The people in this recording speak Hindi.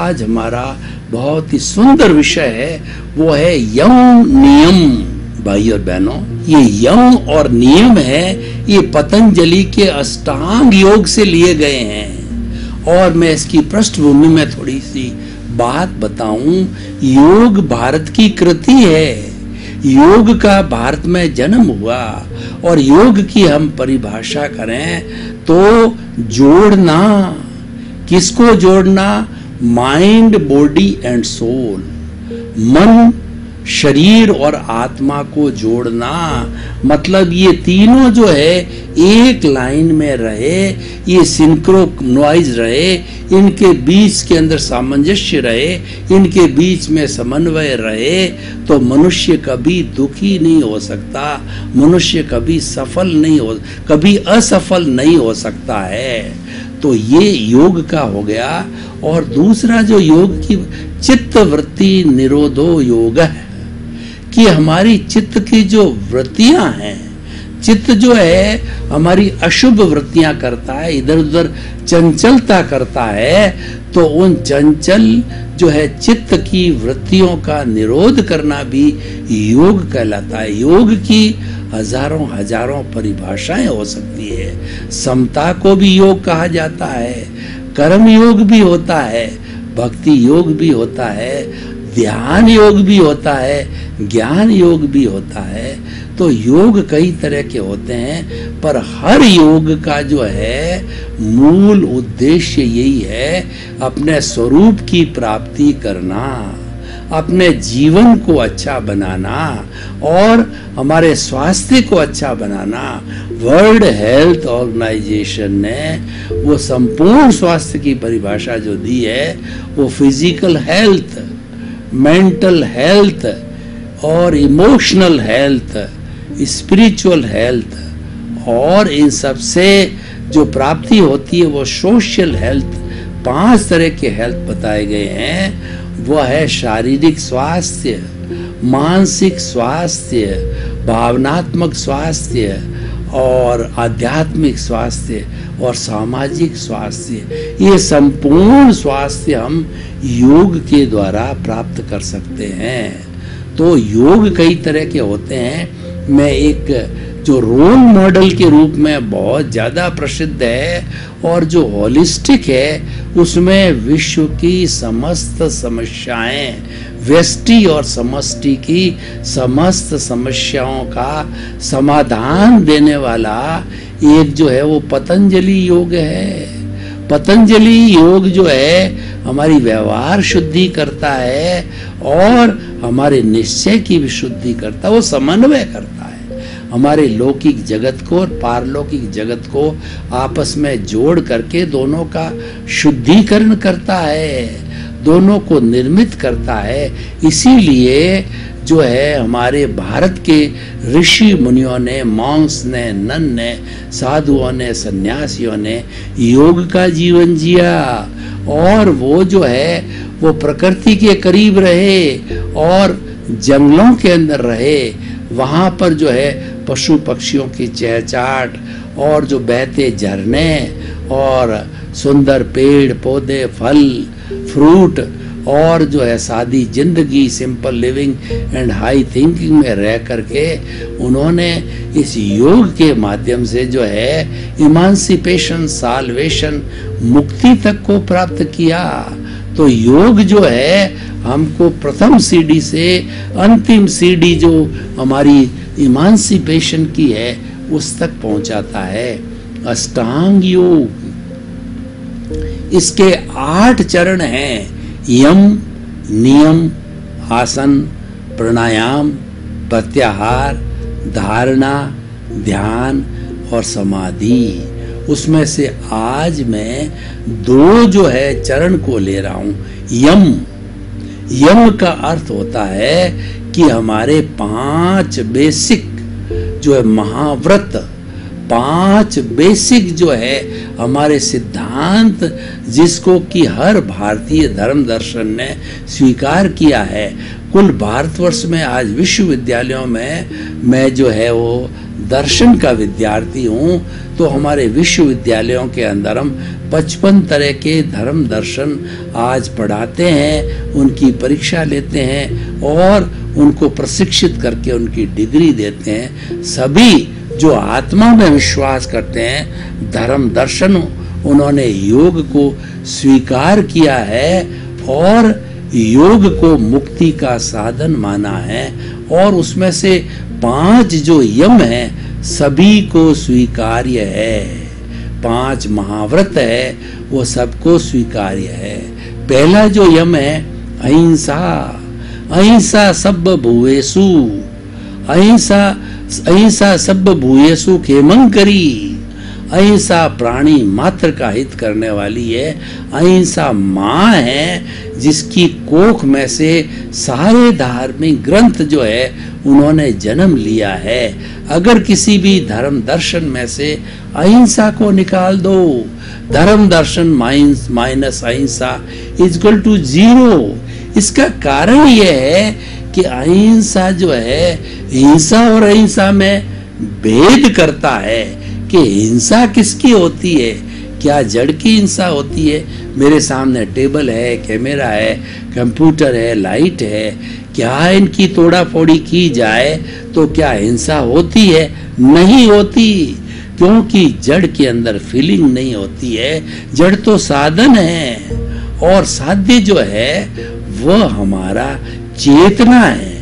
आज हमारा बहुत ही सुंदर विषय है, वो है यम नियम। भाई और बहनों, ये यम और नियम है, ये पतंजलि के अष्टांग योग से लिए गए हैं। और मैं इसकी पृष्ठभूमि में थोड़ी सी बात बताऊं। योग भारत की कृति है, योग का भारत में जन्म हुआ। और योग की हम परिभाषा करें तो जोड़ना, किसको जोड़ना? माइंड, बॉडी एंड सोल, मन, शरीर और आत्मा को जोड़ना। मतलब ये तीनों जो है एक लाइन में रहे, ये सिंक्रोनाइज रहे, इनके बीच के अंदर सामंजस्य रहे, इनके बीच में समन्वय रहे, तो मनुष्य कभी दुखी नहीं हो सकता, मनुष्य कभी सफल नहीं हो, कभी असफल नहीं हो सकता है। तो ये योग का हो गया। और दूसरा जो योग की चित्त वृत्ति निरोधो योग है, कि हमारी चित्त की जो वृत्तियां हैं, चित्त जो है हमारी अशुभ वृत्तियां करता है, इधर उधर चंचलता करता है, तो उन चंचल जो है चित्त की वृत्तियों का निरोध करना भी योग कहलाता है। योग की हजारों हजारों परिभाषाएं हो सकती है। समता को भी योग कहा जाता है, कर्म योग भी होता है, भक्ति योग भी होता है, ध्यान योग भी होता है, ज्ञान योग भी होता है। तो योग कई तरह के होते हैं, पर हर योग का जो है मूल उद्देश्य यही है, अपने स्वरूप की प्राप्ति करना, अपने जीवन को अच्छा बनाना और हमारे स्वास्थ्य को अच्छा बनाना। वर्ल्ड हेल्थ ऑर्गेनाइजेशन ने वो संपूर्ण स्वास्थ्य की परिभाषा जो दी है, वो फिजिकल हेल्थ, मेंटल हेल्थ और इमोशनल हेल्थ, स्पिरिचुअल हेल्थ, और इन सब से जो प्राप्ति होती है वो सोशल हेल्थ, 5 तरह के हेल्थ बताए गए हैं। वो है शारीरिक स्वास्थ्य, मानसिक स्वास्थ्य, भावनात्मक स्वास्थ्य और आध्यात्मिक स्वास्थ्य और सामाजिक स्वास्थ्य। ये संपूर्ण स्वास्थ्य हम योग के द्वारा प्राप्त कर सकते हैं। तो योग कई तरह के होते हैं। मैं एक जो रोल मॉडल के रूप में बहुत ज़्यादा प्रसिद्ध है और जो होलिस्टिक है, उसमें विश्व की समस्त समस्याएं, व्यष्टि और समष्टि की समस्त समस्याओं का समाधान देने वाला एक जो है वो पतंजलि योग है। पतंजलि योग जो है हमारी व्यवहार शुद्धि करता है और हमारे निश्चय की भी शुद्धि करता है, वो समन्वय करता है। हमारे लौकिक जगत को और पारलौकिक जगत को आपस में जोड़ करके दोनों का शुद्धिकरण करता है, दोनों को निर्मित करता है। इसीलिए जो है हमारे भारत के ऋषि मुनियों ने, मॉन्क्स ने, नन ने, साधुओं ने, सन्यासियों ने योग का जीवन जिया और वो जो है वो प्रकृति के करीब रहे और जंगलों के अंदर रहे। वहाँ पर जो है पशु पक्षियों की चहचहाट और जो बहते झरने और सुंदर पेड़ पौधे, फल फ्रूट और जो है सादी जिंदगी, simple living and high thinking में रह करके उन्होंने इस योग के माध्यम से जो है इमांसिपेशन, साल्वेशन, मुक्ति तक को प्राप्त किया। तो योग जो है हमको प्रथम सीढ़ी से अंतिम सीढ़ी जो हमारी इमांसिपेशन की है उस तक पहुंचाता है। अष्टांग योग, इसके 8 चरण हैं। यम, नियम, आसन, प्राणायाम, प्रत्याहार, धारणा, ध्यान और समाधि। उसमें से आज मैं 2 जो है चरण को ले रहा हूं। यम, यम का अर्थ होता है कि हमारे 5 बेसिक जो है महाव्रत, 5 बेसिक जो है हमारे सिद्धांत, जिसको कि हर भारतीय धर्म दर्शन ने स्वीकार किया है। कुल भारतवर्ष में आज विश्वविद्यालयों में मैं जो है वो दर्शन का विद्यार्थी हूँ तो हमारे विश्वविद्यालयों के अंदर हम 55 तरह के धर्म दर्शन आज पढ़ाते हैं, उनकी परीक्षा लेते हैं और उनको प्रशिक्षित करके उनकी डिग्री देते हैं। सभी जो आत्मा में विश्वास करते हैं, धर्म दर्शन, उन्होंने योग को स्वीकार किया है और योग को मुक्ति का साधन माना है। और उसमें से 5 जो यम हैं सभी को स्वीकार्य है, 5 महाव्रत है वो सबको स्वीकार्य है। पहला जो यम है अहिंसा, अहिंसा सब भूयेषु, अहिंसा सब भूयेषु खेमं करी। अहिंसा प्राणी मात्र का हित करने वाली है। अहिंसा माँ है जिसकी कोख में से सारे धार्मिक ग्रंथ जो है उन्होंने जन्म लिया है। अगर किसी भी धर्म दर्शन में से अहिंसा को निकाल दो, धर्म दर्शन माइनस अहिंसा इक्वल टू 0। इसका कारण यह है कि अहिंसा जो है हिंसा और अहिंसा में भेद करता है कि हिंसा किसकी होती है, क्या जड़ की हिंसा होती है। मेरे सामने टेबल है, कैमरा है, कंप्यूटर है, लाइट है, क्या इनकी तोड़ा फोड़ी की जाए तो क्या हिंसा होती है? नहीं होती, क्योंकि जड़ के अंदर फीलिंग नहीं होती है। जड़ तो साधन है और साध्य जो है वह हमारा चेतना है।